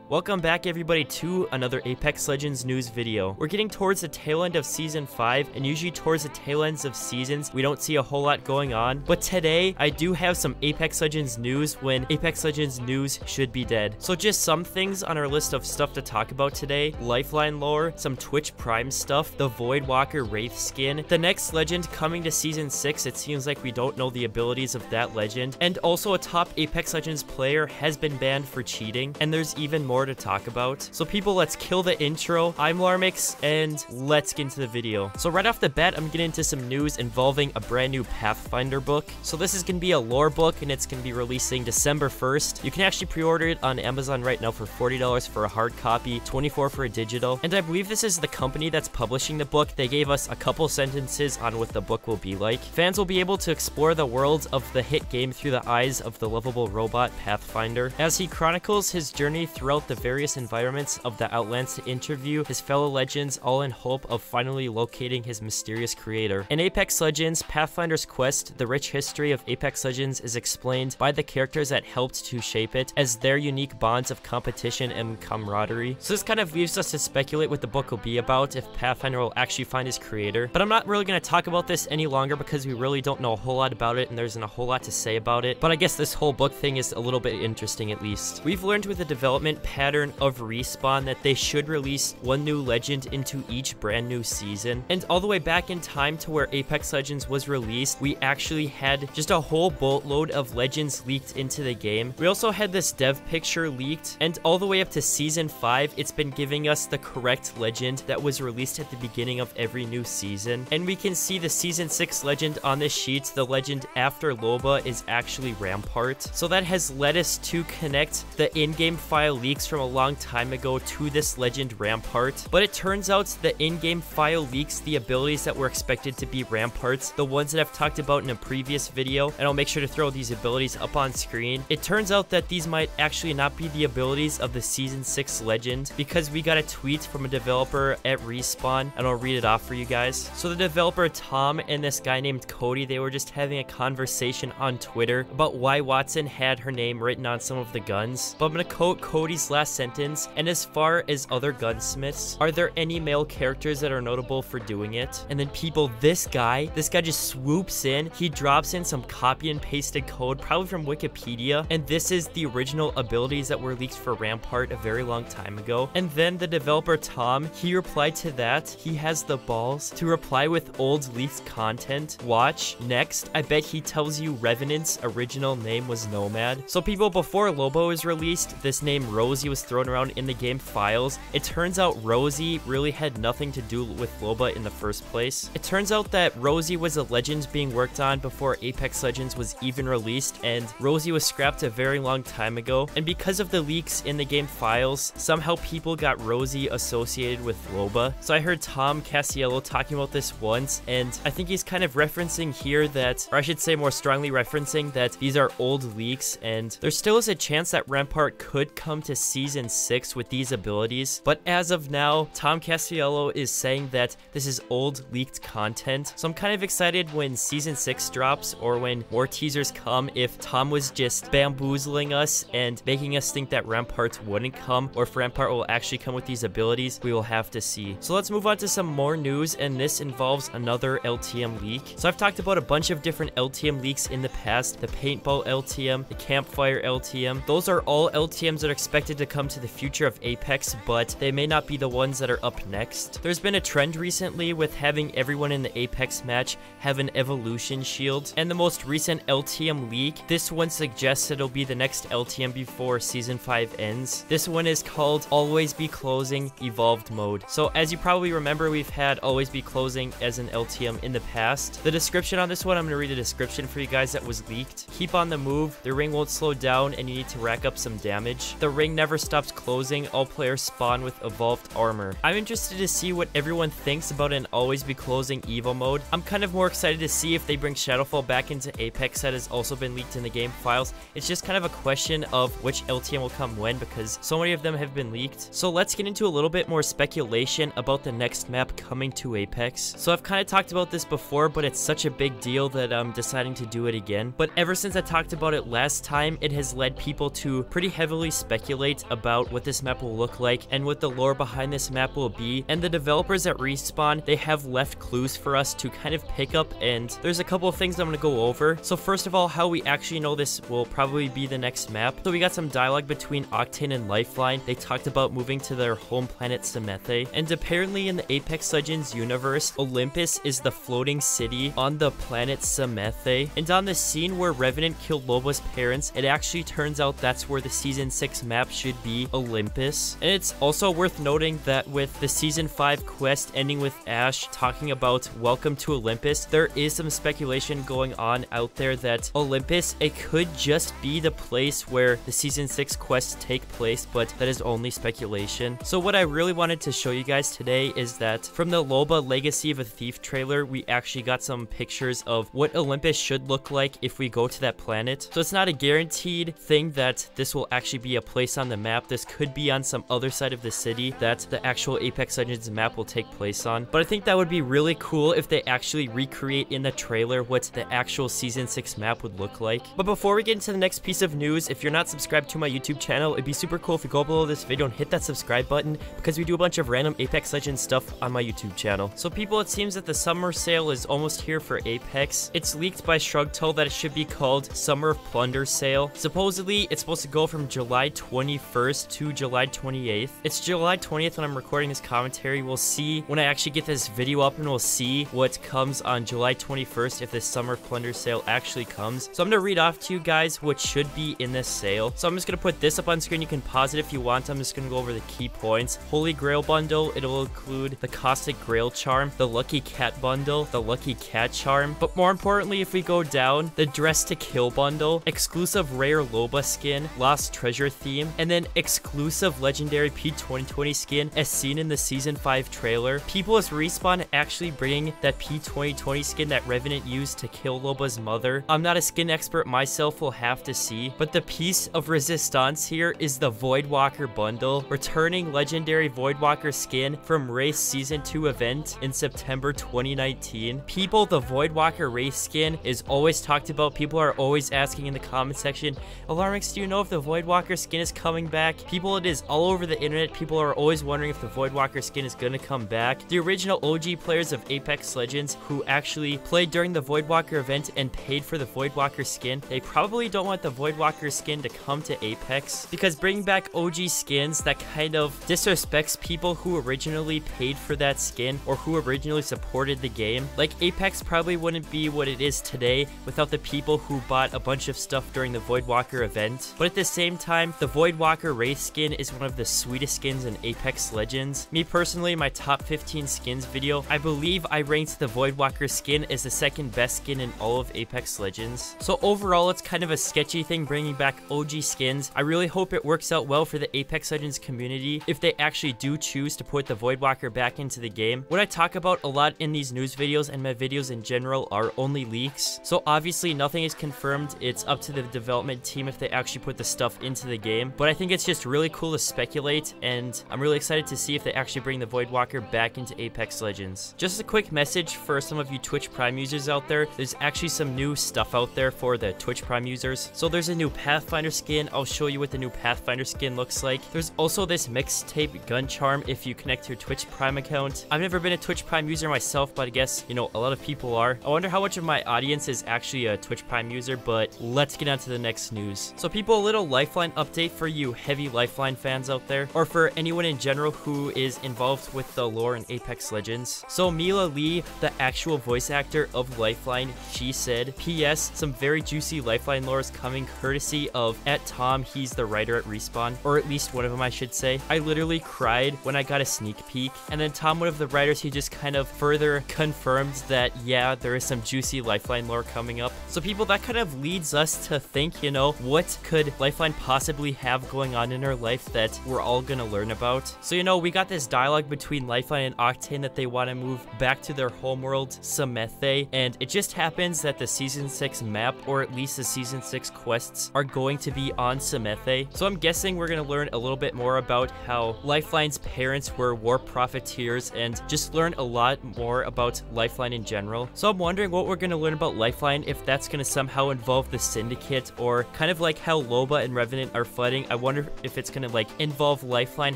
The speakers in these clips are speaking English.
Welcome back everybody to another Apex Legends news video. We're getting towards the tail end of Season 5, and usually towards the tail ends of seasons, we don't see a whole lot going on. But today, I do have some Apex Legends news when Apex Legends news should be dead. So just some things on our list of stuff to talk about today. Lifeline lore, some Twitch Prime stuff, the Voidwalker Wraith skin, the next legend coming to Season 6, it seems like we don't know the abilities of that legend, and also a top Apex Legends player has been banned for cheating, and there's even more to talk about. So people, let's kill the intro. I'm Alarmix, and let's get into the video. So right off the bat, I'm getting into some news involving a brand new Pathfinder book. So this is going to be a lore book, and it's going to be releasing December 1st. You can actually pre-order it on Amazon right now for $40 for a hard copy, $24 for a digital. And I believe this is the company that's publishing the book. They gave us a couple sentences on what the book will be like. Fans will be able to explore the worlds of the hit game through the eyes of the lovable robot Pathfinder, as he chronicles his journey throughout the various environments of the Outlands to interview his fellow legends, all in hope of finally locating his mysterious creator. In Apex Legends, Pathfinder's quest, the rich history of Apex Legends is explained by the characters that helped to shape it, as their unique bonds of competition and camaraderie. So this kind of leaves us to speculate what the book will be about, if Pathfinder will actually find his creator. But I'm not really going to talk about this any longer because we really don't know a whole lot about it, and there isn't a whole lot to say about it. But I guess this whole book thing is a little bit interesting at least. We've learned with the development pattern of Respawn that they should release one new legend into each brand new season. And all the way back in time to where Apex Legends was released, we actually had just a whole boatload of legends leaked into the game. We also had this dev picture leaked, and all the way up to Season 5, it's been giving us the correct legend that was released at the beginning of every new season. And we can see the Season 6 legend on this sheet. The legend after Loba is actually Rampart. So that has led us to connect the in-game file leaks from a long time ago to this legend Rampart. But it turns out the in-game file leaks the abilities that were expected to be Ramparts, the ones that I've talked about in a previous video, and I'll make sure to throw these abilities up on screen. It turns out that these might actually not be the abilities of the Season 6 legend, because we got a tweet from a developer at Respawn, and I'll read it off for you guys. So the developer Tom and this guy named Cody, they were just having a conversation on Twitter about why Watson had her name written on some of the guns. But I'm gonna quote Cody's last sentence: "And as far as other gunsmiths, are there any male characters that are notable for doing it?" And then people, this guy just swoops in, he drops in some copy and pasted code, probably from Wikipedia, and this is the original abilities that were leaked for Rampart a very long time ago. And then the developer Tom, he replied to that. He has the balls to reply with old leaked content. Watch. Next, I bet he tells you Revenant's original name was Nomad. So people, before Lobo was released, this name Rosie was thrown around in the game files. It turns out Rosie really had nothing to do with Loba in the first place. It turns out that Rosie was a legend being worked on before Apex Legends was even released, and Rosie was scrapped a very long time ago. And because of the leaks in the game files, somehow people got Rosie associated with Loba. So I heard Tom Cassiello talking about this once, and I think he's kind of referencing here that, or I should say more strongly referencing that these are old leaks, and there still is a chance that Rampart could come to Season 6 with these abilities. But as of now, Tom Cassiello is saying that this is old leaked content. So I'm kind of excited when Season 6 drops, or when more teasers come, if Tom was just bamboozling us and making us think that Rampart wouldn't come, or if Rampart will actually come with these abilities. We will have to see. So let's move on to some more news, and this involves another LTM leak. So I've talked about a bunch of different LTM leaks in the past: the paintball LTM, the campfire LTM. Those are all LTMs that are expected to come to the future of Apex, but they may not be the ones that are up next. There's been a trend recently with having everyone in the Apex match have an evolution shield, and the most recent LTM leak, this one suggests it'll be the next LTM before Season 5 ends. This one is called Always Be Closing Evolved Mode. So as you probably remember, we've had Always Be Closing as an LTM in the past. The description on this one, I'm going to read a description for you guys that was leaked. Keep on the move, the ring won't slow down, and you need to rack up some damage. The ring never stops closing, all players spawn with evolved armor. I'm interested to see what everyone thinks about an Always Be Closing Evo mode. I'm kind of more excited to see if they bring Shadowfall back into Apex. That has also been leaked in the game files. It's just kind of a question of which LTM will come when, because so many of them have been leaked. So let's get into a little bit more speculation about the next map coming to Apex. So I've kind of talked about this before, but it's such a big deal that I'm deciding to do it again. But ever since I talked about it last time, it has led people to pretty heavily speculate speculate about what this map will look like and what the lore behind this map will be. And the developers at Respawn, they have left clues for us to kind of pick up, and there's a couple of things I'm going to go over. So first of all, how we actually know this will probably be the next map. So we got some dialogue between Octane and Lifeline. They talked about moving to their home planet Semethe, and apparently in the Apex Legends universe, Olympus is the floating city on the planet Semethe. And on the scene where Revenant killed Loba's parents, it actually turns out that's where the Season 6 map should be, Olympus. And it's also worth noting that with the Season 5 quest ending with Ash talking about welcome to Olympus, there is some speculation going on out there that Olympus, it could just be the place where the Season 6 quests take place, but that is only speculation. So what I really wanted to show you guys today is that from the Loba Legacy of a Thief trailer, we actually got some pictures of what Olympus should look like if we go to that planet. So it's not a guaranteed thing that this will actually be a place on the map. This could be on some other side of the city that the actual Apex Legends map will take place on. But I think that would be really cool if they actually recreate in the trailer what the actual Season 6 map would look like. But before we get into the next piece of news, if you're not subscribed to my YouTube channel, it'd be super cool if you go below this video and hit that subscribe button, because we do a bunch of random Apex Legends stuff on my YouTube channel. So people, it seems that the summer sale is almost here for Apex. It's leaked by Shrugtull that it should be called Summer of Plunder Sale. Supposedly, it's supposed to go from July 21st to July 28th. It's July 20th when I'm recording this commentary. We'll see when I actually get this video up, and we'll see what comes on July 21st if this Summer of Plunder Sale actually comes. So I'm going to read off to you guys what should be in this sale. So I'm just going to put this up on screen. You can pause it if you want. I'm just going to go over the key points. Holy Grail Bundle. It'll include the Caustic Grail Charm, the Lucky Cat Bundle, the Lucky Cat Charm. But more importantly, if we go down, the Dress to Kill Bundle, exclusive Rare Loba Skin, Lost Treasure Theme, and then exclusive Legendary P2020 skin as seen in the Season 5 trailer. People as Respawn actually bringing that P2020 skin that Revenant used to kill Loba's mother. I'm not a skin expert myself, we'll have to see. But the piece of resistance here is the Voidwalker bundle, returning Legendary Voidwalker skin from Race Season 2 event in September 2019. People, the Voidwalker race skin is always talked about. People are always asking in the comment section, Alarmix, do you know if the Voidwalker skin is coming back? People, it is all over the internet. People are always wondering if the Voidwalker skin is going to come back. The original OG players of Apex Legends who actually played during the Voidwalker event and paid for the Voidwalker skin, they probably don't want the Voidwalker skin to come to Apex, because bringing back OG skins, that kind of disrespects people who originally paid for that skin or who originally supported the game. Like, Apex probably wouldn't be what it is today without the people who bought a bunch of stuff during the Voidwalker event. But at the same time, the Voidwalker race skin is one of the sweetest skins in Apex Legends. Me personally, my top 15 skins video, I believe I ranked the Voidwalker skin as the second best skin in all of Apex Legends. So overall, it's kind of a sketchy thing bringing back OG skins. I really hope it works out well for the Apex Legends community if they actually do choose to put the Voidwalker back into the game. What I talk about a lot in these news videos and my videos in general are only leaks. So obviously nothing is confirmed. It's up to the development team if they actually put the stuff into the game. But I think it's just really cool to speculate, and I'm really excited to see if they actually bring the Voidwalker back into Apex Legends. Just a quick message for some of you Twitch Prime users out there. There's actually some new stuff out there for the Twitch Prime users. So there's a new Pathfinder skin. I'll show you what the new Pathfinder skin looks like. There's also this mixtape gun charm if you connect your Twitch Prime account. I've never been a Twitch Prime user myself, but I guess, you know, a lot of people are. I wonder how much of my audience is actually a Twitch Prime user, but let's get on to the next news. So people, a little Lifeline update for you heavy Lifeline fans out there, or for anyone in general who is involved with the lore in Apex Legends. So Mila Lee, the actual voice actor of Lifeline, she said, P.S. some very juicy Lifeline lore is coming courtesy of @Tom, he's the writer at Respawn, or at least one of them I should say. I literally cried when I got a sneak peek, and then Tom, one of the writers, he just kind of further confirmed that yeah, there is some juicy Lifeline lore coming up. So people, that kind of leads us to think, you know, what could Lifeline possibly have going on in her life that we're all gonna learn about. So, you know, we got this dialogue between Lifeline and Octane that they want to move back to their homeworld, Semethe, and it just happens that the Season 6 map, or at least the Season 6 quests, are going to be on Semethe. So I'm guessing we're going to learn a little bit more about how Lifeline's parents were war profiteers, and just learn a lot more about Lifeline in general. So I'm wondering what we're going to learn about Lifeline, if that's going to somehow involve the Syndicate, or kind of like how Loba and Revenant are fighting. I wonder wonder if it's gonna like involve Lifeline,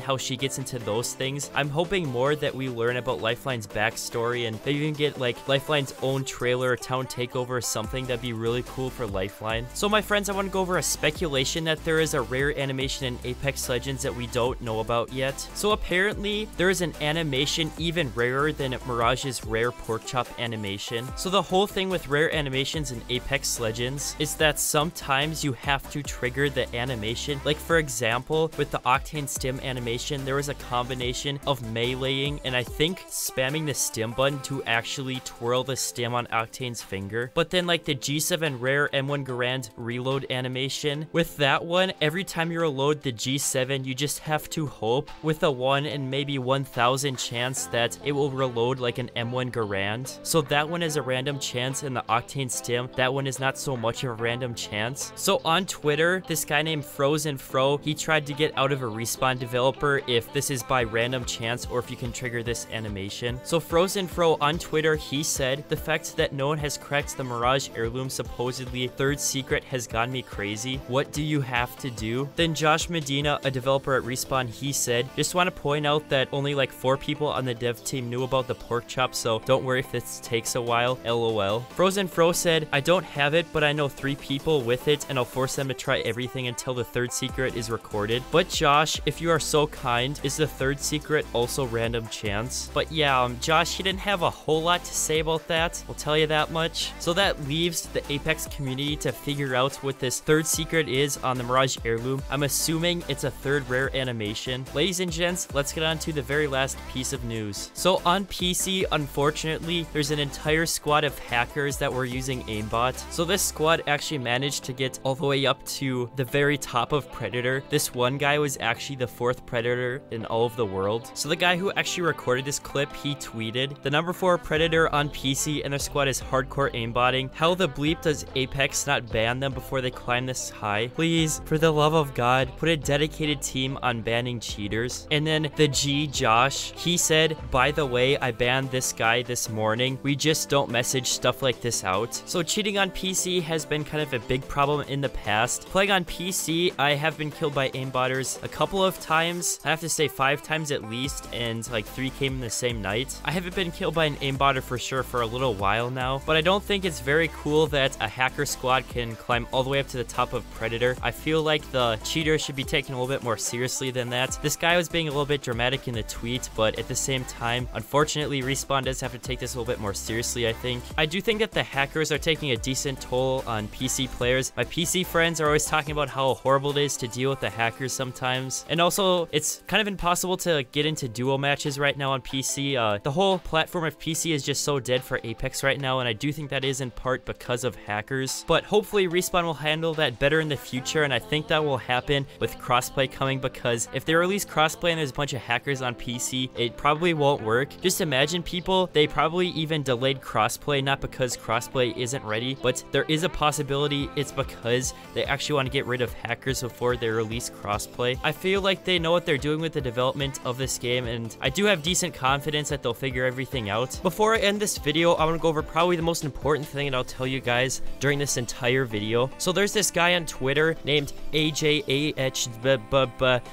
how she gets into those things. I'm hoping more that we learn about Lifeline's backstory and maybe even get like Lifeline's own trailer or town takeover or something. That'd be really cool for Lifeline. So my friends, I want to go over a speculation that there is a rare animation in Apex Legends that we don't know about yet. So apparently there is an animation even rarer than Mirage's rare pork chop animation. So the whole thing with rare animations in Apex Legends is that sometimes you have to trigger the animation. Like for example, with the Octane Stim animation, there was a combination of meleeing and I think spamming the stim button to actually twirl the stim on Octane's finger. But then like the G7 rare M1 Garand reload animation, with that one, every time you reload the G7, you just have to hope with a 1 in maybe 1,000 chance that it will reload like an M1 Garand. So that one is a random chance, and the Octane Stim, that one is not so much of a random chance. So on Twitter, this guy named Frozen Fro, he tried to get out of a Respawn developer if this is by random chance or if you can trigger this animation. So Frozen Fro on Twitter, he said, the fact that no one has cracked the Mirage heirloom supposedly third secret has gotten me crazy. What do you have to do? Then Josh Medina, a developer at Respawn, he said, just want to point out that only like 4 people on the dev team knew about the pork chop, so don't worry if this takes a while, lol. Frozen Fro said, I don't have it, but I know 3 people with it, and I'll force them to try everything until the third secret is recorded. But Josh, if you are so kind, is the third secret also random chance? But yeah, Josh, he didn't have a whole lot to say about that, I'll tell you that much. So that leaves the Apex community to figure out what this third secret is on the Mirage heirloom. I'm assuming it's a third rare animation. Ladies and gents, let's get on to the very last piece of news. So on PC, unfortunately, there's an entire squad of hackers that were using aimbot. So this squad actually managed to get all the way up to the very top of Predator. This one guy was actually the 4th Predator in all of the world. So the guy who actually recorded this clip, he tweeted, the number 4 Predator on PC and their squad is hardcore aimbotting. How the bleep does Apex not ban them before they climb this high? Please, for the love of God, put a dedicated team on banning cheaters. And then the G, Josh, he said, by the way, I banned this guy this morning. We just don't message stuff like this out. So cheating on PC has been kind of a big problem in the past. Playing on PC, I have been killed by aimbotters a couple of times. I have to say 5 times at least, and like 3 came in the same night. I haven't been killed by an aimbotter for sure for a little while now, but I don't think it's very cool that a hacker squad can climb all the way up to the top of Predator. I feel like the cheater should be taken a little bit more seriously than that. This guy was being a little bit dramatic in the tweet, but at the same time, unfortunately, Respawn does have to take this a little bit more seriously, I think. I do think that the hackers are taking a decent toll on PC players. My PC friends are always talking about how horrible it is to deal with the hackers sometimes. And also, it's kind of impossible to get into duo matches right now on PC. The whole platform of PC is just so dead for Apex right now, and I do think that is in part because of hackers. But hopefully Respawn will handle that better in the future, and I think that will happen with crossplay coming, because if they release crossplay and there's a bunch of hackers on PC, it probably won't work. Just imagine people, they probably even delayed crossplay, not because crossplay isn't ready, but there is a possibility it's because they actually want to get rid of hackers before they release crossplay. I feel like they know what they're doing with the development of this game, and I do have decent confidence that they'll figure everything out. Before I end this video, I want to go over probably the most important thing that I'll tell you guys during this entire video. So there's this guy on Twitter named AJAH,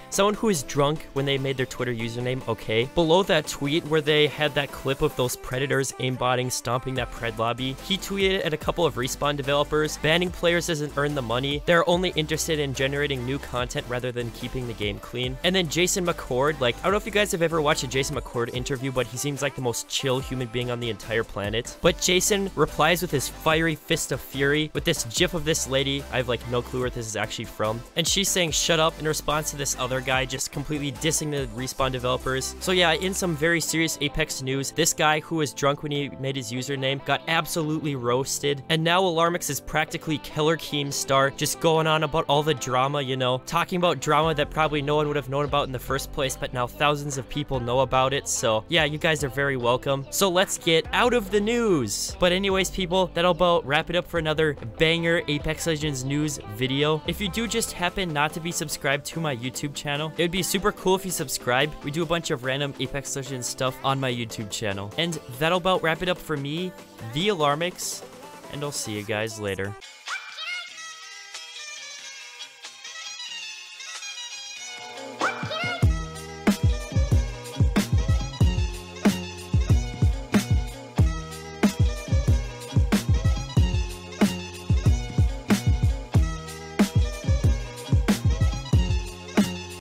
someone who is drunk when they made their Twitter username, okay? Below that tweet where they had that clip of those Predators aimbotting, stomping that Pred lobby, he tweeted at a couple of Respawn developers, banning players doesn't earn the money. They're only interested in generating new content rather than keeping the game clean. And then Jason McCord, like, I don't know if you guys have ever watched a Jason McCord interview, but he seems like the most chill human being on the entire planet. But Jason replies with his fiery fist of fury with this gif of this lady. I have like no clue where this is actually from. And she's saying shut up in response to this other guy just completely dissing the Respawn developers. So yeah, in some very serious Apex news, this guy who was drunk when he made his username got absolutely roasted. And now Alarmix is practically Killer Keemstar, just going on about all the drama, you know, talking about drama that probably no one would have known about in the first place, but now thousands of people know about it. So yeah, you guys are very welcome. So let's get out of the news. But anyways, people, that'll about wrap it up for another banger Apex Legends news video. If you do just happen not to be subscribed to my YouTube channel, it would be super cool if you subscribe. We do a bunch of random Apex Legends stuff on my YouTube channel. And that'll about wrap it up for me, the Alarmix, and I'll see you guys later.